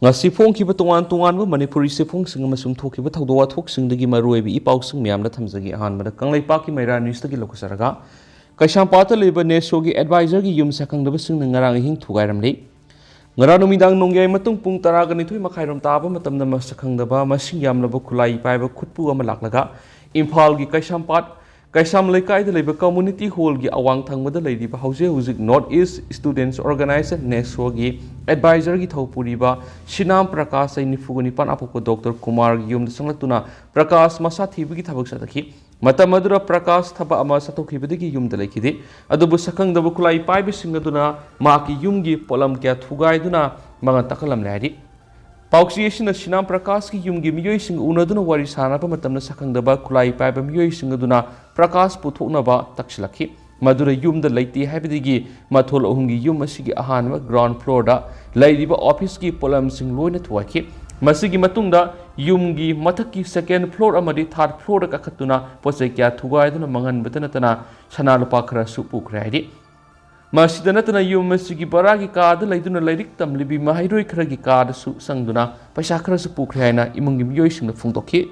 ngasi phongkhiba tongan manipuri se phongsing amasung thokhiba thawdo wathoksingi maruibi ipausing miyamna thamjagi ahanbada kanglaipa ki maira news tagi lokasaraga Kaisampata leba nesogi advisor gi yum sakangdaba sing ngarang hing thugairamli ngara numidang nongyai matung pung taraga nithoi makhairom taba matamna masakangdaba masing yamlaba khulai paiba khutpu ama laklaga Imphal gi Kaisam Laikai the Labour Community Hall gi awang thangmada leidiba hauzik North East Students Organization Neso gi advisor gi thopuriba Shinam Prakash nifugani pan apoko Dr. Kumar gi yum sanglatuna Prakash masa thibi gi thabak satakhi matamadura Prakash thaba ama satokhibadi yum da laikide adubu sakangdaba khulai paibe singaduna ma ki yum gi polam kya thugaiduna manga takalam ladi Pauksiyasina Shinam Prakash ki yumgi miyoi sing unaduna wari sanaba matamna sakangdaba khulai paiba miyoi singaduna Prakash puthoknaba taksilakhi madura yumda leiti haibidigi mathol ahumgi yum asigi ahanba ground floor da leidiba office ki polam sing loina thuaki masigi matungda yumgi mathaki second floor amadi third floor da kakhatuna posai kya thugaiduna manganbata natana sanalupa khara supukrai Masidana yum masigi baragi kada laiduna lairik tamlibi mahairoi kharagi kada su sangduna paisa khara su pukhaina imungi miyoi singna phungtokhi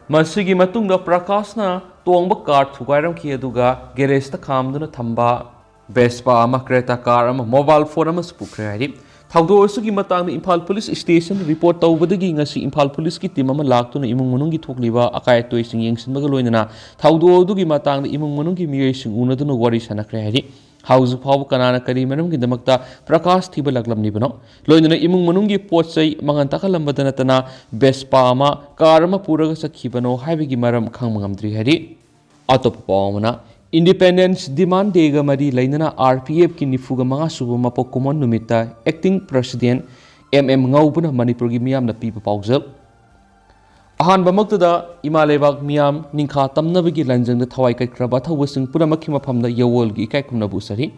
masigi matungda Prakashna tongba car thugairam khi aduga garage ta khamduna thamba Vespa ama Creta car ama mobile phone ama su pukhairi thawdo sugi matang Imphal Police Station report tawbadagi ngasi Imphal Police ki team ama laktuna imung manungi thokliba akai toi sing yengsinbaga loinana thawdo dugi matang imung manungi miyoi sing unaduna wari sanakre hari House Pau Kanana Kari Manum ki damakta Prakash thiba laglamni bano loinana imung manungi potsai mangantakalambadanatana Vespa ama car ama puraga sakhibano haibigi maram khangmangamdri hari atop pawmana Independence Demand Day ga mari lainana RPF ki nifuga manga subu mapok kumon numita acting president Ngaubuna Manipur gi miyam na pipa paujal ahan bamaktada imalebak miyam ningkha tamnabagi lanjang da thawai kai kraba thawasing punamakhi maphamda yawol gi kai kumna busari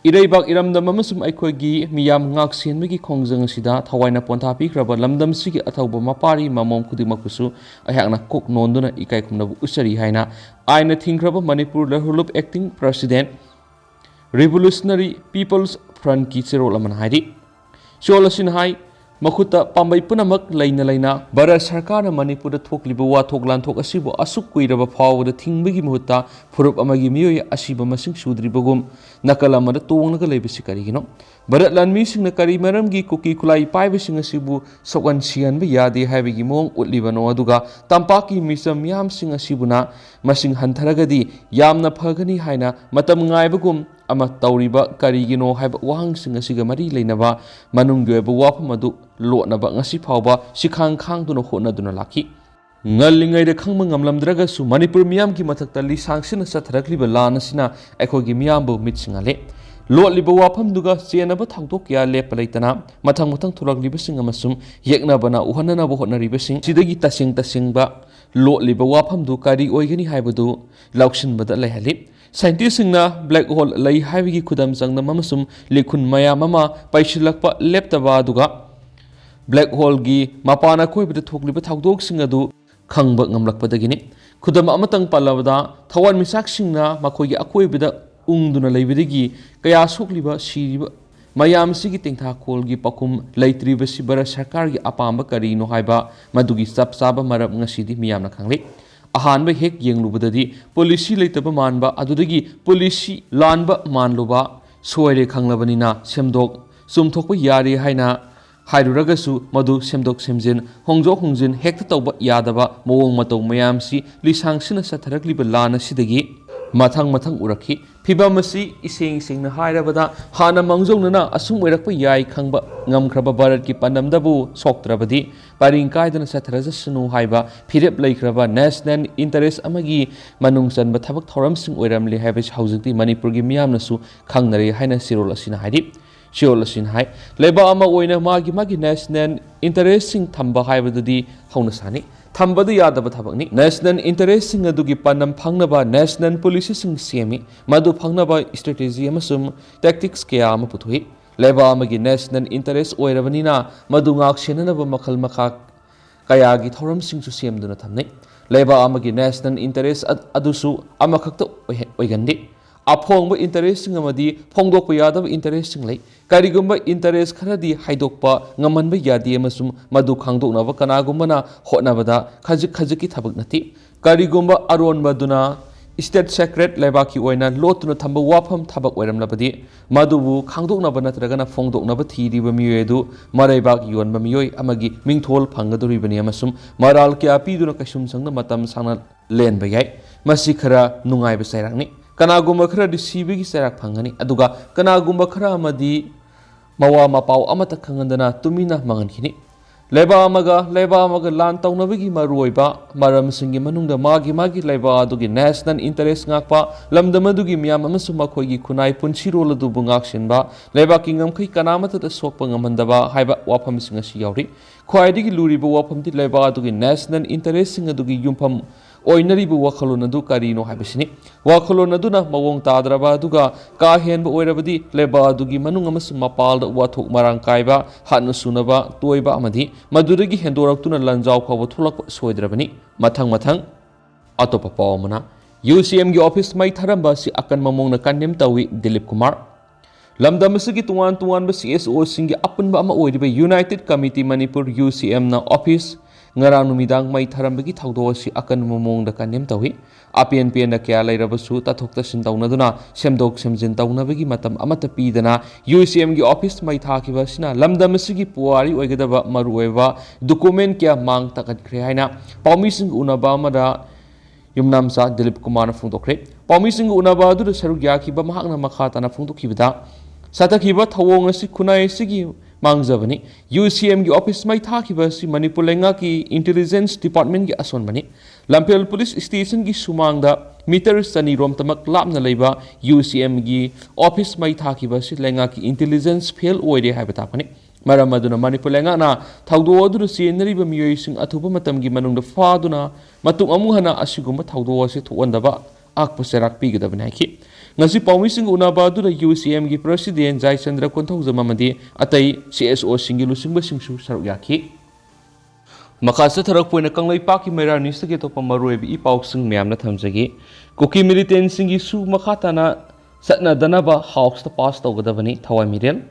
ireibak iramdam amasum aikoi gi miyam ngak senmagi khongjang sida thawaina pontha pi kraba lamdam sigi athawba mapari mamom khudimakusu ayakna kok nonduna ikai kumna usari haina aina thingraba Manipur la hulup acting president Revolutionary People's Front ki chirol aman haidi cholasin hai Makuta Pambai Punamak Laina Bara Sarkar Manipur Thokliba Wathok Lanthok Asibu Asuk Kuiraba Power the Tingbigi Muta Purup Amagimi Asiba Masing Sudribagum Nakalamada Tonga Lebisikari Barat Lan missing the Kari Maramgi Kuki Kulai Pibising Asibu Sokan Sian Yadi Havigimong Utlibano Aduga Tampaki Misam Yam Sing Asibuna Masing Hantaragadi Yamna Pagani Haina Matam Ngaibagum ama tauriba karigino haiba wahang sing asiga mari leinaba manungge ba wapamadu lotnaba ngasi phawba sikhang khang duna hona duna laki ngallingai de khangma ngamlamdraga su Manipur miyam ki mathakta lisangsina satharakliba lan asina aikhogi miyam bu mitsingale lotliba wapam duga chenaba thangtok ya lepalaitana mathang thulakliba sing amasum yekna bana uhanana bo honariba sing sidagi tasing ba lotliba wapam du kari oigani haibadu lauksin bada leihali Scientists na black hole lay highway kudam sang na mamasum likun maya mama paishilakpa leptaba duga black hole gi mapana koi bida thokliba thawdok singadu khangba ngamlakpadagini kudam amatang palabada thawan misak singna makoi gi akoi bida ungduna leibidigi kaya sokliba siriba mayam sigi tengtha khol gi pakum leitriba sibara sarkar gi apamba kari no haiba madugi saba marab ngasidi miyamna khangli ahanba hek yenglubadadi policy leitaba manba adudagi policy lanba manluba soire khanglabanina semdok sumthokpa yari haina hairuragasu madu semdok semjin hongjin hekta tawba yadaba mowong matau mayamsi lisangsina satharakliba lana sidagi mathang urakhi phibamasi iseng sengna hairabada hana mangjongna asum oirakpa yai khangba ngamkhraba bharat ki pandamdabu soktrabadi paring kaidana satharaja sunu haiba phirep leikraba national interest amagi manungchan ba thabak thoram sing oiramli haiba haujikti Manipur gi miyamnasu khangnare haina sirol asina haidi sirol asin hai leba ama oina magi national interest sing thamba haibadudi hauna sani thambadu yadaba thabakni national interest sing adugi panam phangnaba national policy sing semi madu phangnaba strategy amasum tactics kya ama puthoi leba amagi national interest oirabanina madu ngak senanaba makhal makha kaya gi thoram sing su semduna thamnai leba amagi national interest adusu amakhakta oigandi अफोंब interest फोंदोक यादव interest करीगुम interest खरदी हाइदोकपा ngमनब यादी मदु खांदोकनब कनागुमना होटनबदा खजिक खजिकी थबक नति करीगुम अरोनबदुना स्टेट सेक्रेट लेबाकी ओइना लोतुना थंब वाफम थबक ओइरमलबदी मदुबु खांदोकनब नत्रगना फोंदोकनब थीरिब मियोयदु मरैबाक योनब मियोय अमगी मिंगथोल फंगदुरिबनी अमसुम मराल क्या पीदुना कसुम संग मतम सांगना लेनब याय मसी खरा नुंगाइब सैरांगनी कनागुम खरा दिसीबिगी सैराक फंगनी अदुगा कनागुम खरा अमदी मवा मपाव अमत खंगंदना तुमिना मंगनखिनी लेबा लान तौनबगी मरुइबा मरमसिंगी मनुंगदा मागी लेबा अदुगी नेशनल इंटरेस्ट ngakpa lamdamadुगी मियाम अमसु मखोइगी खुनाई पुनसिरोल अदुबु ngaksinba लेबाकी ngमखै कनामतदा सोकपा ngमंदबा हाइबा वाफमसिंग असि यावरि ख्वाइदिगी लुरिबा वाफमदि लेबा अदुगी नेशनल इंटरेस्ट सिंग अदुगी युमफम ओइनरिबु वखलोन अदु करिनो हाइबसिनि वखलोन अदुना मवोंग ताद्रबा अदुगा का हेनब ओइरबदि लेबा अदुगी मनुंग अमसु मपालदा वाथोक मरांग काइबा हानु सुनबा तोइबा अमदि मदुदगी हेंदोरक्तुना लंजाव फाव थोलक सोइद्रबनि मथंग अतोप पावमना UCM गी ऑफिस मई थरंबा सि अकन ममोंगना कन्नेम तवी दिलीप कुमार लमदमसगी तुवान CSO सिंगी अपनबा अमा ओइरिबा यूनाइटेड कमिटी मणिपुर UCM ना office ngarang numidang mai tharambagi thawdo si akan momong da kanem tawi APNP na kya lairabasu tathok tasin tawnaduna semdok semjin tawnabagi matam amata pidana UCM gi office mai thakiba sina lamdam sigi puari oigadaba marueva document kya mang takat khre haina paumi sing unaba mada yumnamsa Dilip Kumar na phungdokre paumi sing unaba du saruk yakiba mahakna makhata na phungdokhibada satakhiba thawong asi khunai sigi मांगजबनी UCM की office में थाखिबसी मणिपुर लेंगा की intelligence department की असोन बनी लंपेल police station की सुमांगदा metre Sunny रोम तमक लापना लेबा UCM की ऑफिस में थाखिबसी लेंगा की इंटेलिजेंस फेल ओइरे हाइबा तापनी मरम अदुना मणिपुर लेंगा ना थौदो अदुर सेनरिबा मियोइसिंग अथुबा मतम की मनुंग फादुना मतुंग अमुहना असिगुम थौदो असे थोंदबा आकपु सेराक पीगदबनी हाइखि ngasi paumising unaba du UCM gi president Jai Chandra Konthojam amadi atai CSO singi lusingba singsu saruk yakhi makasa tharak poina kanglai paki mera nista ke topa maroi bi pausing myamna thamjagi koki militant singi su makhata na satna danaba house ta pass tawgadabani thawai mirel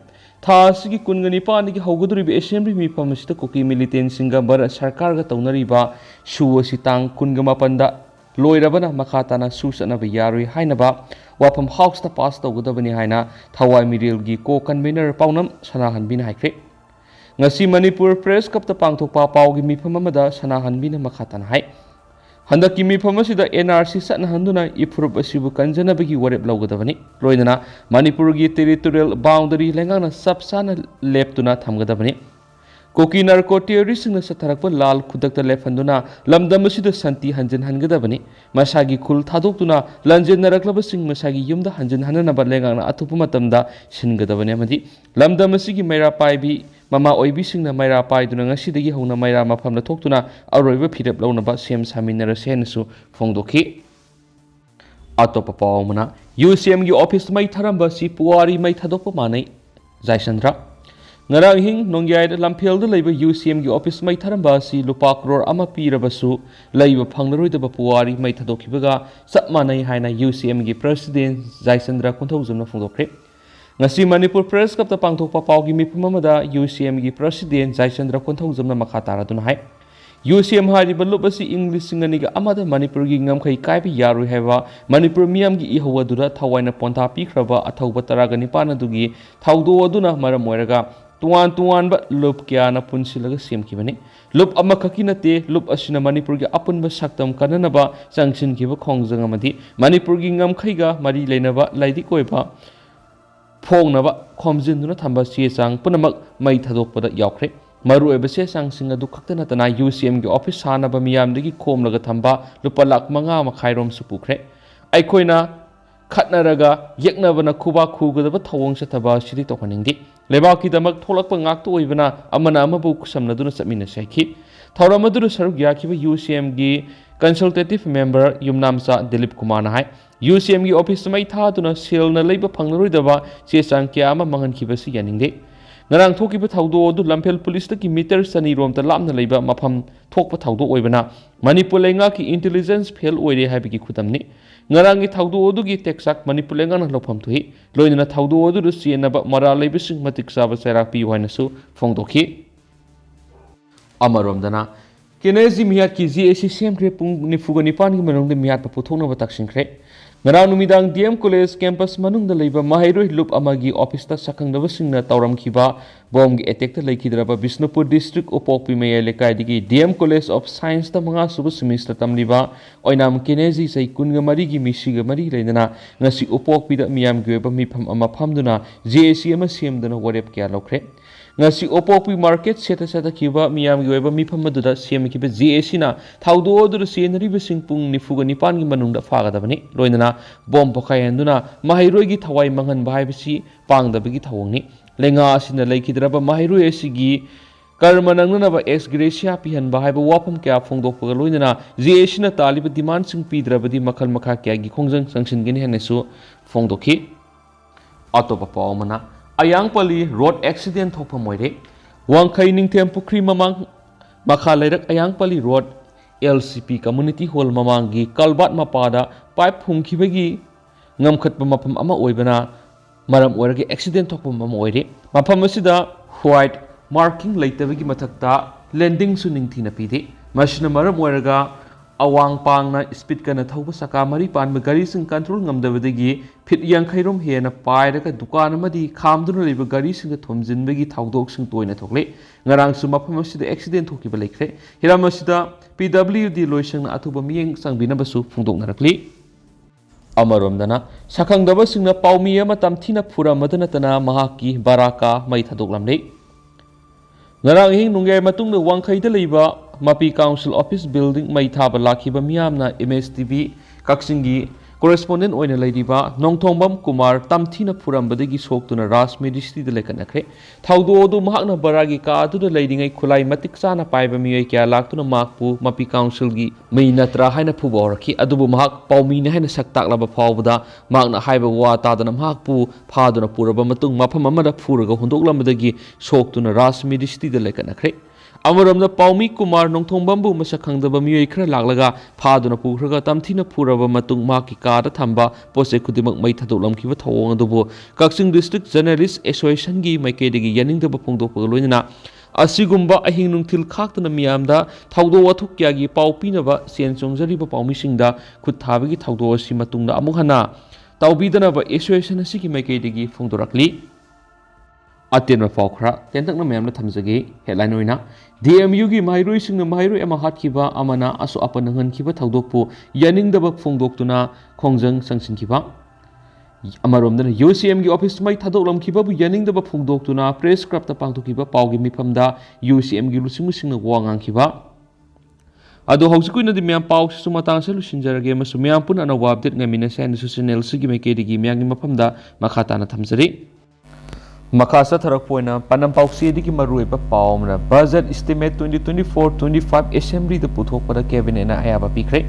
tha sigi kungani pani gi hawgaduri bi assembly mi phamsita koki militant singa bar sarkar ga tawnari ba su asitang kungama panda loirabana makhatana susana ba yarui hainaba wapam house ta pass tawgadabani haina thawai miril gi ko convener paunam sanahan bin haikre ngasi manipur press cup ta pangthokpa paw gi mifam amada sanahan bin makhatana hai handaki mifam asida NRC satna handuna iphrup asibu kanjana bagi warep lawgadabani loinana manipur gi territorial boundary lengana sabsana leptuna thamgadabani कोकी narco terrorist सथरप लाल खुदक लेफंदुना लमदम संति हंजन हनगदबनी मसागी खुल थादोक्तुना लंजन नरक्लबसिंग मसागी युमदा हंजन हननब लेंगाना अथुप मतमदा सिनगदबनी अमदी लमदम सिगी मैरा पाइबी mama ओइबिसिंगना मैरा पाइदुना ngasiदगी हौना मैरा मफमदा थोक्तुना अरोइबा फिरप लौनबा same सामिनर सेनसु फोंदोखी अतोप पावमना UCM गी office मै थरंबा सि पुवारी मै थादोप मानै जायचंद्र ngarang hing nongyai da lamphel da leiba UCM gi office mai tharamba si lupa crore ama pirabasu leiba phanglaroi da puwari mai thadokhibaga sapmanai haina UCM gi president Jaisandra Kunthojam na phungdokre ngasi Manipur press cup ta pangthokpa paw gi mipum amada UCM gi president Jaisandra Kunthojam na makha taraduna hai UCM hariba lup asi English singani ga amada Manipur gi ngamkhai kaiba yarui haiwa Manipur miyam gi ihawa dura thawaina pontha pikhraba athauba taraga nipana dugi thaudo aduna maram oiraga tuan ba lup kya na punsilaga semkibani lup amakaki nate lup asina Manipur gi apunba saktam kananaba sangsin kiba khongjang amadi Manipur gi ngamkhaiga mari leinaba laidi koiba phongnaba khomjinduna thamba chang punamak mai thadokpada yaukre maru eba sang singa du khaktana tana UCM gi office hanaba miyamdagi khomlaga thamba lupa lak manga makhairom su pukre aikoina khatnaraga yeknabana khuba khugadaba thawong sathaba siri tokhaningdi lebaki damak tholakpa ngakto oibana amana amabu kusamnaduna samina saikhi thawramaduru saruk yakiba UCM gi consultative member yumnamsa Dilip Kumar na hai UCM gi office mai tha tuna sel na leiba phangnaroidaba che chang kya ama mangan khibasi yaningde ngarang thokiba thaudo du lampel police ta ki meter sani rom ta lamna leiba mafam thokpa thaudo oibana manipur lenga ki intelligence fail oire habi ki khutamni ngarang gi thaudo du gi teksak manipur lenga na lofam thuhi loina thaudo du ru siena ba mara leiba sing matik saba sera pi hoina su phongdokhi amarom dana kenezi miat ki GAC semkre pung nifuga nipan gi manung de miat pa puthona ba taksingkre ngara numidang DM College campus manung da leiba mahairoi loop amagi office ta sakang da singna tawram khiba bom gi attack ta leikidra ba Bisnupur district upokpi maya lekai digi DM College of Science ta manga subu semester tamliba oinam kenezi sai kunga mari gi misi ga mari leina ngasi upokpi da miyam gi ba mifam ama phamduna GAC ama semduna warep kya lokre ngasi opokpi market seta seta kiba miyam gi weba mifam madura sem kiba GAC na thaudo odur senari be singpung nifuga nipan gi manung da faga da bani loinana bom pokai handuna mahairoi gi thawai mangan bai bisi pang da bigi thawngni lenga asina leikidra ba mahairoi asigi karma nangnana ba ex gracia pihan ba haiba wapam kya phongdok pa loinana GAC na taliba demand sing pidra badi makhal makha kya gi khongjang sangshin gini hanesu phongdokhi atopa pawmana Ayangpali road accident thokpa moire wangkhai ningthem pukri mamang makha lairak Ayangpali road LCP community hall mamangi kalbat mapada pipe phumkhibagi ngamkhatpa mapam ama oibana maram oiragi accident thokpa mama oire mapam asida white marking leitabagi mathakta landing su ningthina pide masina maram oiraga awang pangna speed kana thauba saka mari panba gari sing control ngamdabadagi phit yankhairom hena pairaga dukan amadi khamduna leiba gari sing thomjinbagi thaudok sing toina thokle ngarang su mafam asida accident thokiba leikre hiram asida PWD loisang na athuba miyeng sangbina basu phungdok narakli amaromdana sakhangdaba singna paumi ama tamthina phura madana tana mahaki baraka mai thadok lamle ngarang hing nungai matung na wangkhai da leiba Mapi Council Office Building mai thaba lakhiba miyamna MSTV Kaksingi correspondent oina leidiba Nongthongbam Kumar tamthina phurambadagi soktuna Ras Ministry de lekanakre thaudo du mahakna baragi ka adu da leidingai khulai matik sana paiba miyoi kya laktuna makpu Mapi Council gi mai natra haina phuboraki adubu mahak paumi ne haina saktak laba phawbada makna haiba wa tadana mahakpu phaduna puraba matung mafam amada phuraga hundoklambadagi soktuna Ras Ministry de lekanakre Amaramda Paumi Kumar Nongthongbambu masakhangdaba miyoi khra laklaga phaduna pukhraga tamthina phuraba matung maki kada thamba pose khudimak mai thadoklamkiba thawong adubu Kaksing District Journalist Association gi maikeidagi yaningdaba phongdokpa loinana asigumba ahing nungthil khaktuna miyamda thaudo wathuk kya gi pau pinaba sen chongjariba paumi singda khut thabagi thaudo asi matungda amuk hana tawbidana ba association asigi maikeidagi phongdorakli Aten Faukra, Tentakna Mamla Tamzagi, headline oina, DMU gi Mairui sing Mairui ama hatkiba amana aso apanangan kiba thawdokpu yaning dabak phongdoktuna khongjang sangsin kiba amaromdana UCM gi office mai thadoklam kiba bu yaning dabak phongdoktuna press club ta pangthokiba pawgi mifamda UCM gi lusimu sing wangang kiba ado hausikuna di myam paw su matang se lusinjarage masu myam pun ana wabdet ngamina sen su channel sigi mekedi gi myang mafamda makhata na thamjari Makasa tharak poina panam pausi di ki marui pa paumna budget estimate 2024-25 assembly the puthokpada cabinet na ayaba pikhre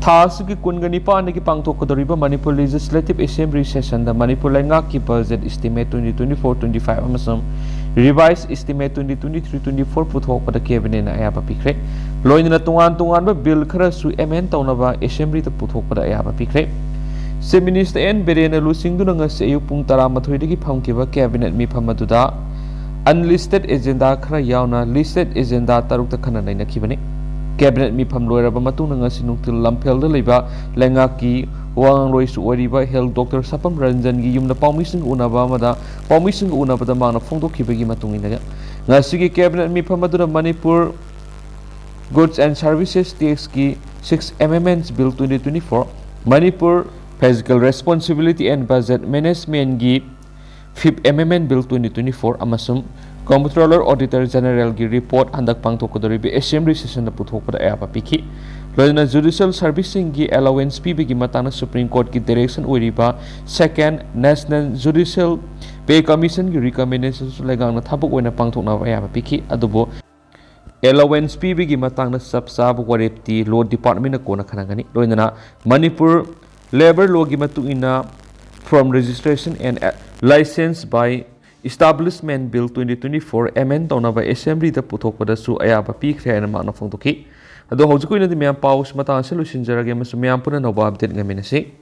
thas ki kungani pa ne ki pangthokkodoriba Manipur legislative assembly session da Manipur lenga ki budget estimate 2024-25 amasam revised estimate 2023-24 puthokpada cabinet na ayaba pikhre loina tungan ba bill khara su amend tawnaba assembly the puthokpada ayaba pikhre Chief Minister N. Berena Lusingduna ngasi ayuk pung 12 phamkiba cabinet mifamaduda unlisted agenda khara yauna listed agenda tarukta khana nainakibani cabinet mifam loiraba matungna ngasi nungtil lamphel da leiba lenga ki wangloi su oriba health doctor Sapam Ranjan gi yumna paumising unaba amada paumising unabada mangna phongdokhibagi matungina ngasi gi cabinet mifamaduda Manipur Goods and Services Tax ki 6 amendments bill 2024 Manipur Fiscal Responsibility and Budget Management gi 5th Amendment Bill 2024 amasum Comptroller Auditor General gi report handak pangthokkodoribi assembly session da puthokpada ayaba pikhi loina judicial servicing gi allowance pibigi matana Supreme Court gi direction oiriba second National Judicial Pay Commission gi recommendations legangna thabuk oina pangthokna ayaba pikhi adubo allowance pibigi matangna sabsab warepti law department na kona khanangani loina Manipur Labor law gi matungina from registration and license by Establishment Bill 2024 amend ꯇꯧꯅꯕ ꯑꯦꯁꯦꯝꯕ꯭ꯂꯤꯗ ꯄꯨꯊꯣꯛꯄꯗꯁꯨ ꯑꯌꯥꯕ ꯄꯤꯈ꯭ꯔꯦ ꯍꯥꯏꯅ ꯃꯍꯥꯛꯅ ꯐꯣꯡꯗꯣꯛꯈꯤ꯫ ꯑꯗꯣ ꯍꯧꯖꯤꯛ ꯑꯣꯏꯅꯗꯤ ꯃꯌꯥꯝ ꯄꯥꯎ ꯃꯇꯥꯡ ꯑꯁꯤ ꯂꯣꯏꯁꯤꯟꯖꯔꯒꯦ ꯑꯃꯁꯨꯡ ꯃꯌꯥꯝ ꯄꯨꯟꯅ ꯅꯧꯕ ꯑꯞꯗꯦꯠ ꯉꯥꯏꯃꯤꯟꯅꯁꯤ꯫